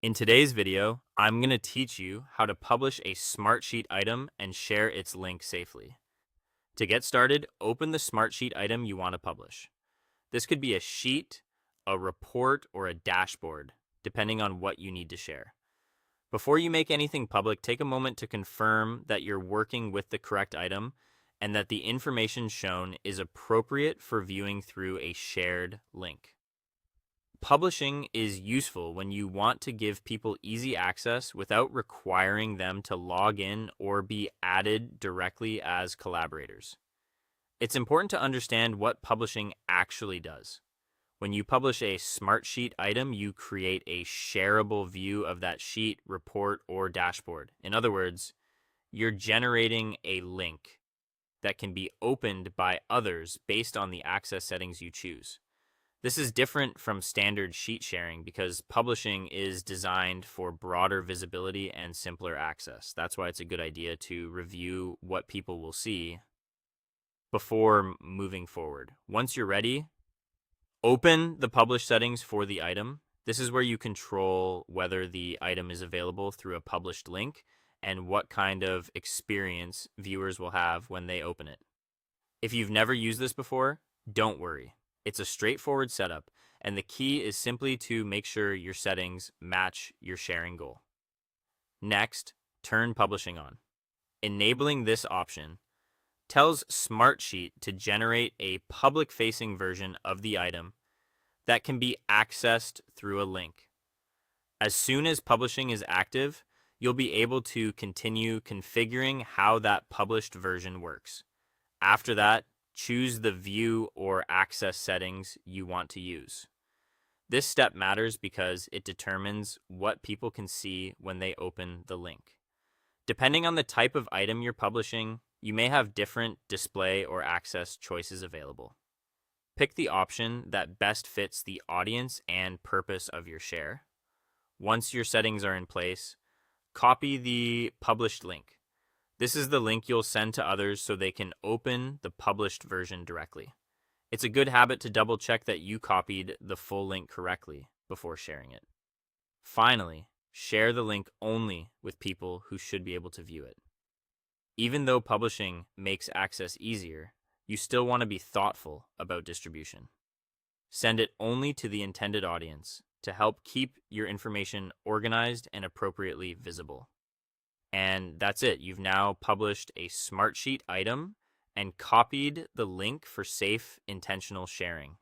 In today's video, I'm going to teach you how to publish a Smartsheet item and share its link safely. To get started, open the Smartsheet item you want to publish. This could be a sheet, a report, or a dashboard, depending on what you need to share. Before you make anything public, take a moment to confirm that you're working with the correct item and that the information shown is appropriate for viewing through a shared link. Publishing is useful when you want to give people easy access without requiring them to log in or be added directly as collaborators. It's important to understand what publishing actually does. When you publish a Smartsheet item, you create a shareable view of that sheet, report, or dashboard. In other words, you're generating a link that can be opened by others based on the access settings you choose. This is different from standard sheet sharing because publishing is designed for broader visibility and simpler access. That's why it's a good idea to review what people will see before moving forward. Once you're ready, open the publish settings for the item. This is where you control whether the item is available through a published link and what kind of experience viewers will have when they open it. If you've never used this before, don't worry. It's a straightforward setup, and the key is simply to make sure your settings match your sharing goal. Next, turn publishing on. Enabling this option tells Smartsheet to generate a public-facing version of the item that can be accessed through a link. As soon as publishing is active, you'll be able to continue configuring how that published version works. After that, choose the view or access settings you want to use. This step matters because it determines what people can see when they open the link. Depending on the type of item you're publishing, you may have different display or access choices available. Pick the option that best fits the audience and purpose of your share. Once your settings are in place, copy the published link. This is the link you'll send to others so they can open the published version directly. It's a good habit to double check that you copied the full link correctly before sharing it. Finally, share the link only with people who should be able to view it. Even though publishing makes access easier, you still want to be thoughtful about distribution. Send it only to the intended audience to help keep your information organized and appropriately visible. And that's it. You've now published a Smartsheet item and copied the link for safe, intentional sharing.